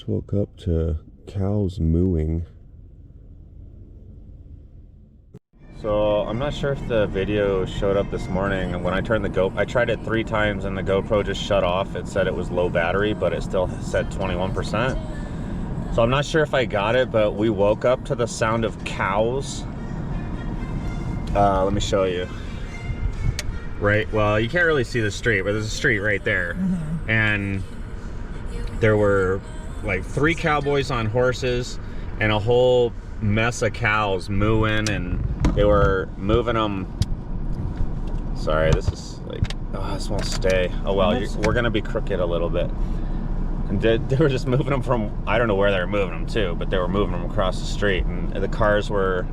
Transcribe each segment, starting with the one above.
just woke up to cows mooing. So I'm not sure if the video showed up this morning, and when I turned the I tried it 3 times and the GoPro just shut off. It said it was low battery, but it still said 21%. So I'm not sure if I got it, but we woke up to the sound of cows. Let me show you. Right, well, you can't really see the street, but there's a street right there. Mm-hmm. And there were like 3 cowboys on horses and a whole mess of cows mooing, and they were moving them. Sorry, this is like, oh, this won't stay. Oh well, we're gonna be crooked a little bit. And they were just moving them from, I don't know where they were moving them to, but they were moving them across the street, and the cars were,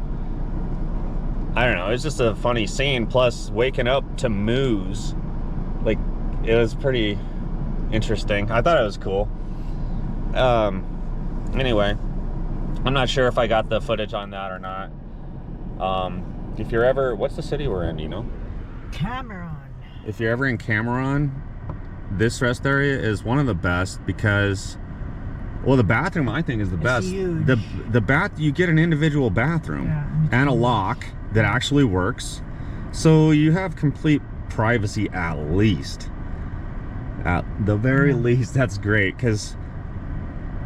I don't know, it's just a funny scene. Plus waking up to moos, like, it was pretty interesting. I thought it was cool. Anyway, I'm not sure if I got the footage on that or not. If you're ever, what's the city we're in, you know? Cameron. If you're ever in Cameron, this rest area is one of the best because, well, the bathroom I think is the best. Huge. The bath, you get an individual bathroom and a lock that actually works, so you have complete privacy at least. At the very least, that's great, because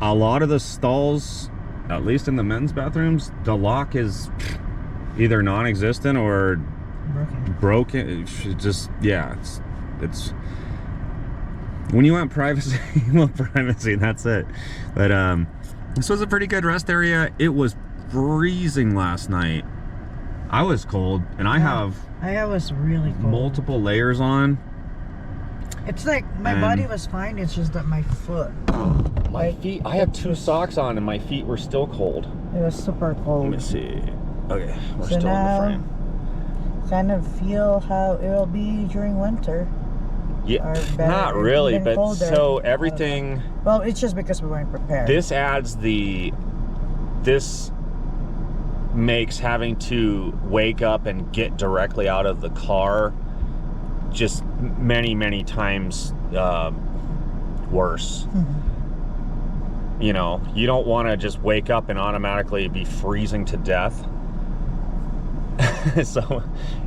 a lot of the stalls, at least in the men's bathrooms, the lock is either non-existent or broken. Just, yeah, it's when you want privacy, you want privacy, that's it. But this was a pretty good rest area. It was freezing last night. I was cold, and I was really cold. Multiple layers on. It's like my body was fine, it's just that my foot. My feet, I had 2 socks on and my feet were still cold. It was super cold. Let me see. Okay, we're still in the frame. Kind of feel how it will be during winter. Yeah, not really, but colder. So everything. Well, it's just because we weren't prepared. This makes having to wake up and get directly out of the car just many times worse. Mm-hmm. You know, you don't want to just wake up and automatically be freezing to death. So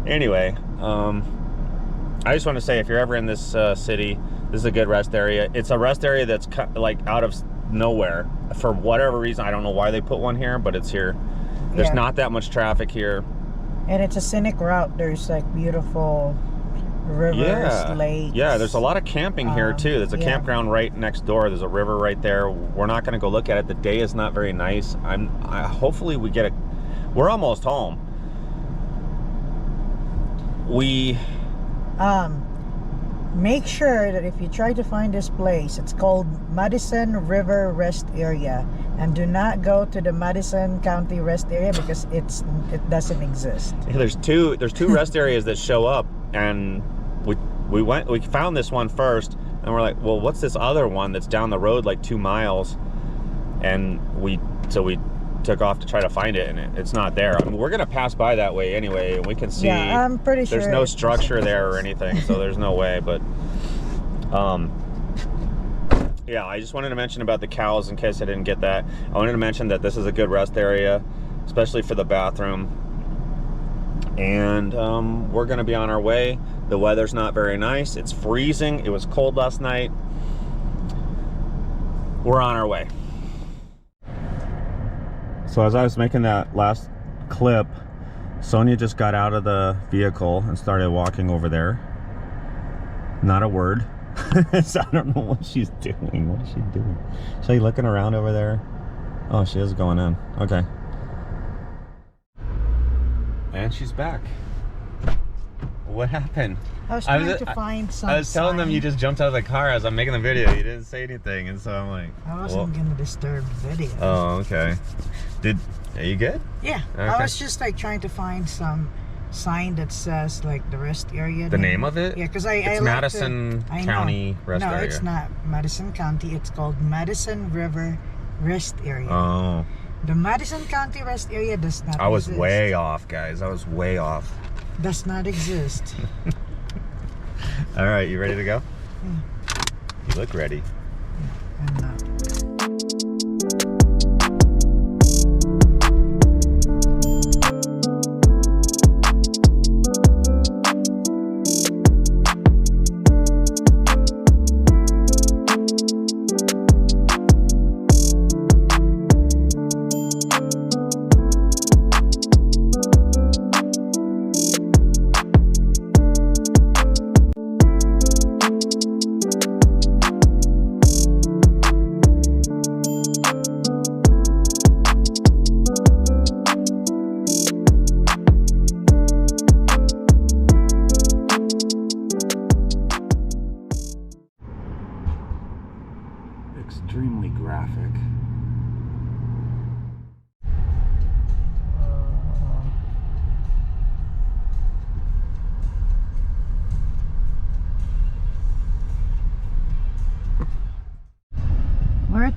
anyway, I just want to say, if you're ever in this city, this is a good rest area. It's a rest area that's like out of nowhere for whatever reason. I don't know why they put one here, but it's here. There's not that much traffic here, and it's a scenic route. There's like beautiful rivers, lakes. Yeah, there's a lot of camping here too. There's a campground right next door. There's a river right there. We're not going to go look at it. The day is not very nice. Hopefully we get it. We're almost home. We make sure that if you try to find this place, it's called Madison River Rest Area, and do not go to the Madison County Rest Area because it doesn't exist. Yeah, there's two rest areas that show up, and we found this one first, and we're like, well, what's this other one that's down the road like 2 miles? And we took off to try to find it, and it's not there. I mean, we're gonna pass by that way anyway, and we can see. Yeah, I'm pretty sure there's no structure there or anything, so there's no way. But yeah, I just wanted to mention about the cows in case I didn't get that. I wanted to mention that this is a good rest area, especially for the bathroom. And we're gonna be on our way. The weather's not very nice. It's freezing. It was cold last night. We're on our way. So as I was making that last clip, Sonia just got out of the vehicle and started walking over there. Not a word. So I don't know what she's doing. What is she doing? Is she looking around over there? Oh, she is going in. Okay. And she's back. What happened? I was trying to find some. I was telling them you just jumped out of the car as I'm making the video. You didn't say anything, and so I'm like, I wasn't gonna disturb the video. Oh, okay. Are you good? Yeah. Okay. I was just like trying to find some sign that says like the rest area. The name of it? Yeah, because it's Madison County Rest Area. No, it's not Madison County. It's called Madison River Rest Area. Oh. The Madison County Rest Area does not exist. I was way off, guys. I was way off. Does not exist. All right, you ready to go? Yeah. You look ready. Yeah, I'm not.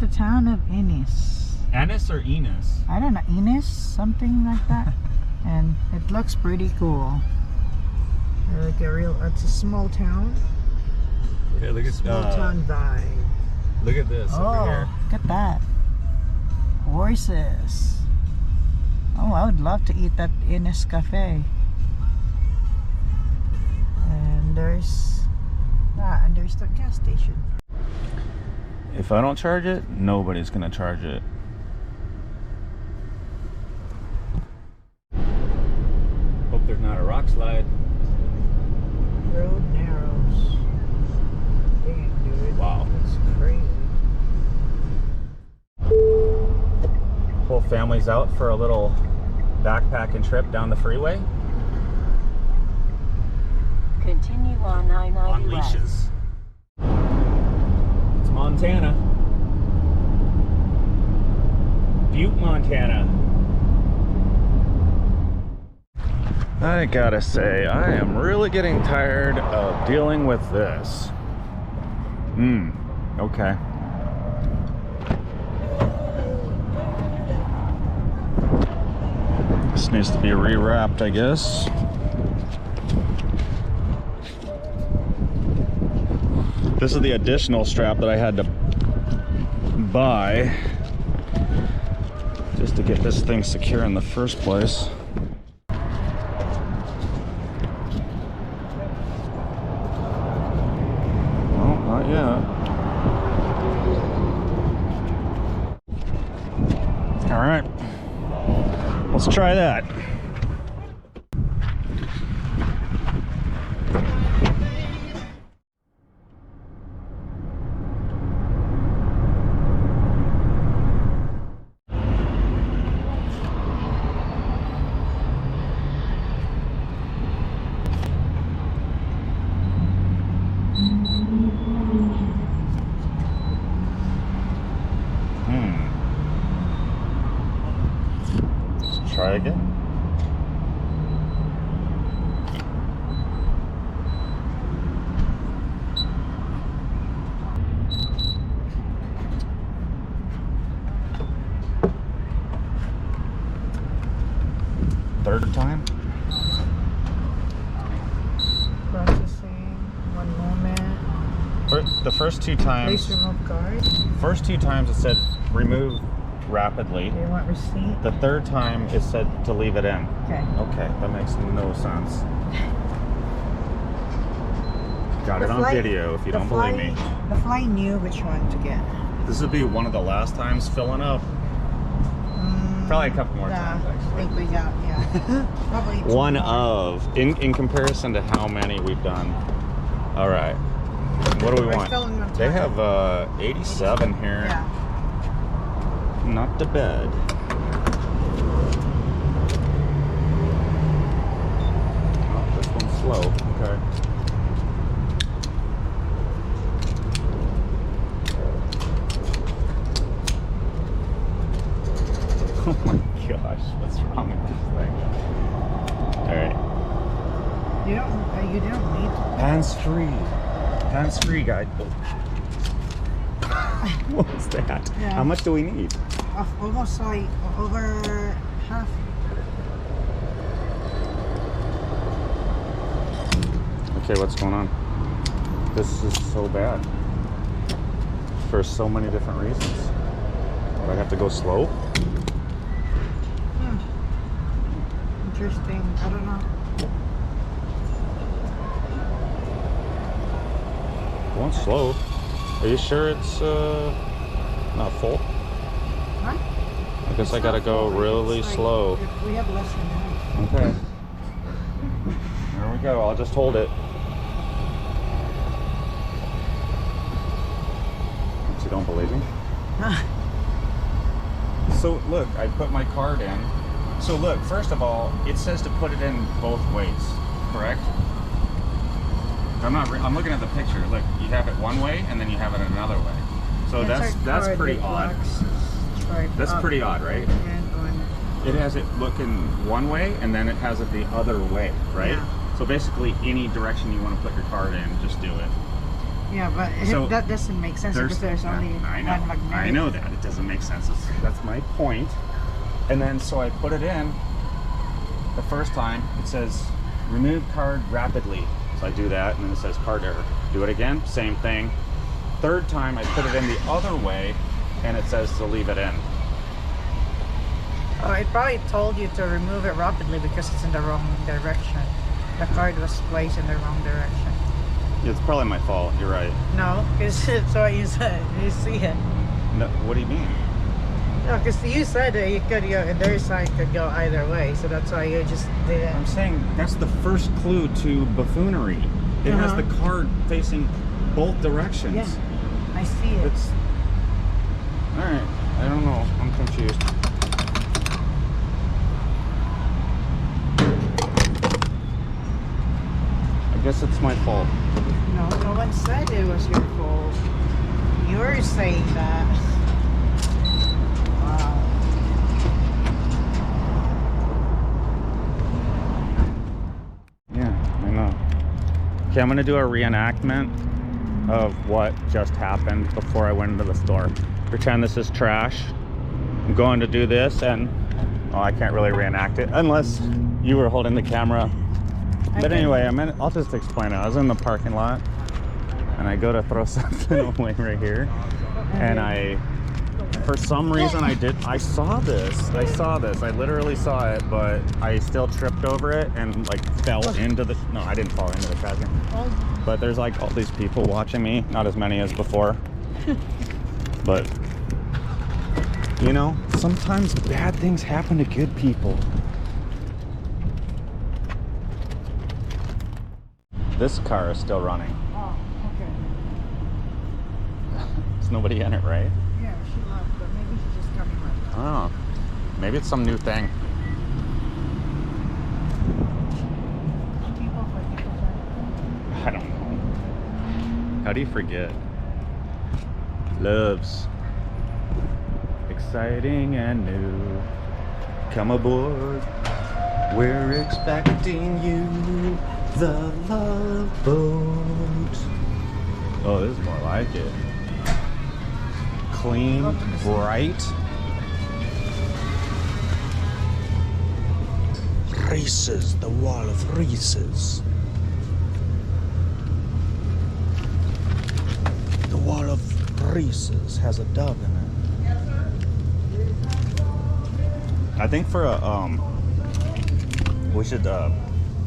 the town of Ennis. Ennis or Ennis? I don't know, Ennis, something like that. And it looks pretty cool. Like it's a small town. Yeah, look at Small town vibe. Look at this over here. Look at that. Horses. Oh, I would love to eat at Ennis Cafe. And there's the gas station. If I don't charge it, nobody's gonna charge it. Hope there's not a rock slide. Road narrows. Dang, dude. Wow. That's crazy. Whole family's out for a little backpacking trip down the freeway. Continue on I-90 On west. leashes. It's Montana. Butte, Montana. I gotta say, I am really getting tired of dealing with this. Okay. This needs to be rewrapped, I guess. This is the additional strap that I had to buy just to get this thing secure in the first place. Well, not yet. All right, let's try that. Try again. Third time. Processing. One moment. The first two times. Please remove card. First two times it said remove rapidly. Do you want receipt? The third time it said to leave it in. Okay. Okay, that makes no sense. Got it on video if you don't believe me. The fly knew which one to get. This would be one of the last times filling up. Probably a couple more times I actually. think we got, yeah. Probably two One more. of, in comparison to how many we've done. All right, what do we We're want? still on time. They have 87 here. Yeah. Not too bad. Oh, this one's slow. Okay. Oh my gosh, what's wrong with this thing? All right. You don't need to. Hands free, guy. What was that? Yeah. How much do we need? Almost like over half. Okay, what's going on? This is so bad. For so many different reasons. Do I have to go slow? Interesting. I don't know. Going slow. Are you sure it's not full? Huh? I guess I gotta go really slow. We have less than that. Okay. There we go. I'll just hold it. You don't believe me? So look, I put my card in. So look, first of all, it says to put it in both ways, correct? I'm looking at the picture. Look, you have it one way and then you have it another way. So that's pretty odd. That's pretty odd, right? It has it looking one way and then it has it the other way, right? Yeah. So basically any direction you want to put your card in, just do it. Yeah, but So, that doesn't make sense because there's only I know, one magnetic. I know that. It doesn't make sense. That's my point. And then, so I put it in. The first time, it says, remove card rapidly. So I do that, and then it says card error. Do it again, same thing. Third time, I put it in the other way, and it says to leave it in. Oh, it probably told you to remove it rapidly because it's in the wrong direction. The card was placed in the wrong direction. It's probably my fault. You're right. No, because it's what you said. You see it. No, what do you mean? No, because you said that you could go, and their sign could go either way, so that's why you just did I'm it. saying that's the first clue to buffoonery. It has the card facing both directions. Yeah, I see it. It's all right. I don't know. I'm confused. I guess it's my fault. No, no one said it was your fault. You're saying that. Wow. Yeah, I know. Okay, I'm gonna do a reenactment of what just happened before I went into the store. Pretend this is trash. I'm going to do this, and oh, I can't really reenact it unless you were holding the camera. But anyway, I'll just explain it. I was in the parking lot, and I go to throw something away right here, and for some reason I saw this. I literally saw it, but I still tripped over it and like fell into the, no, I didn't fall into the trash can. But there's like all these people watching me, not as many as before. But, you know, sometimes bad things happen to good people. This car is still running. Oh, okay. There's nobody in it, right? Yeah, she left, but maybe she's just coming right now. Oh, maybe it's some new thing. I don't know. How do you forget? Loves. Exciting and new. Come aboard. We're expecting you. The Love Boat. Oh, this is more like it. Clean, bright. Reese's, the wall of Reese's. The wall of Reese's has a dove in it. I think for a we should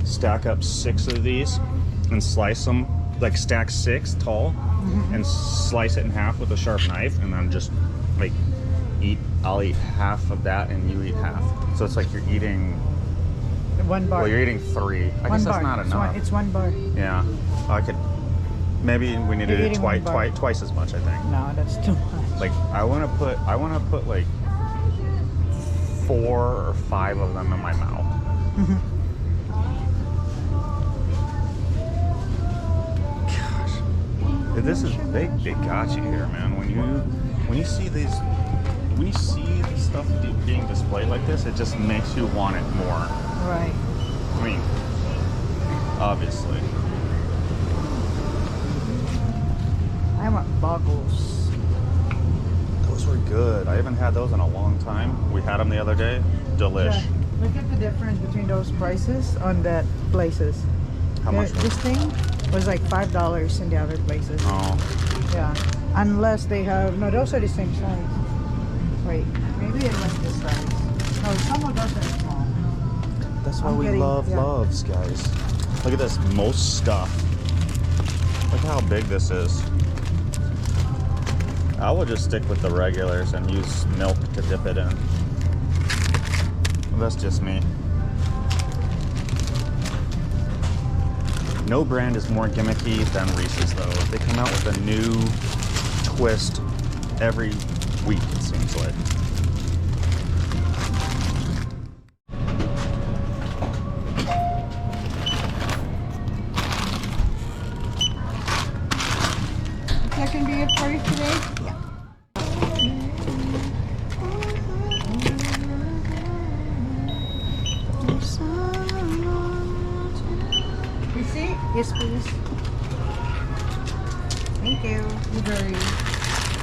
stack up 6 of these and slice them, like stack 6 tall, and slice it in half with a sharp knife, and then just like I'll eat half of that and you eat half. So it's like you're eating 1 bar. Well, you're eating 3. I guess that's not enough. It's 1 bar. Yeah, I could. Maybe we need to You're do eating 1 bar. twice as much. I think. No, that's too much. Like I want to put like 4 or 5 of them in my mouth. Gosh, this is they got you here, man. When you see these. When you see stuff being displayed like this, it just makes you want it more. Right. I mean, obviously. I want goggles. Those were good. I haven't had those in a long time. We had them the other day. Delish. Yeah. Look at the difference between those prices on that places. How much? This thing was like $5 in the other places. Oh. Yeah. Unless they have, no, those are the same size. Wait, maybe it was this size. No, some of those are small. That's why I'm we getting- love yeah. loves, guys. Look at this. Most stuff. Look how big this is. I will just stick with the regulars and use milk to dip it in. That's just me. No brand is more gimmicky than Reese's, though. They come out with a new twist every week, it seems like. That can be it for you today? Yeah. Receipt? Yes, please. Thank you. You're very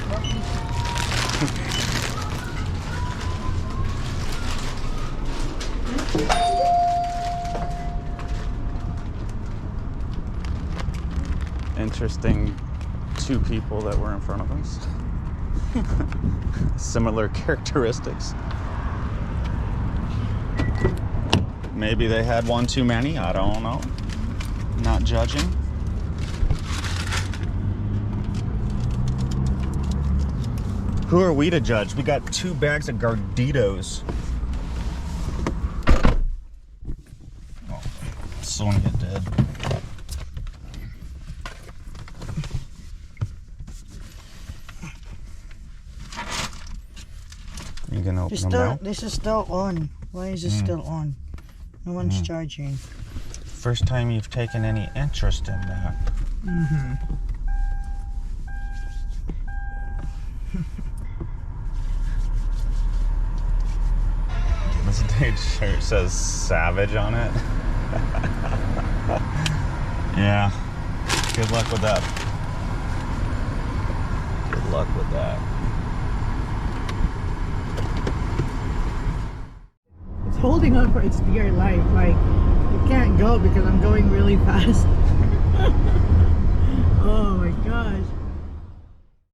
welcome. Interesting, two people that were in front of us. Similar characteristics. Maybe they had one too many, I don't know. Not judging. Who are we to judge? We got 2 bags of Garditos. Oh, Sonia did. You gonna open them now? This is still on. Why is it still on? No one's charging. First time you've taken any interest in that. This dude's shirt says Savage on it. Yeah. Good luck with that. Good luck with that. It's holding on for its dear life. Like, it can't go because I'm going really fast. Oh my gosh.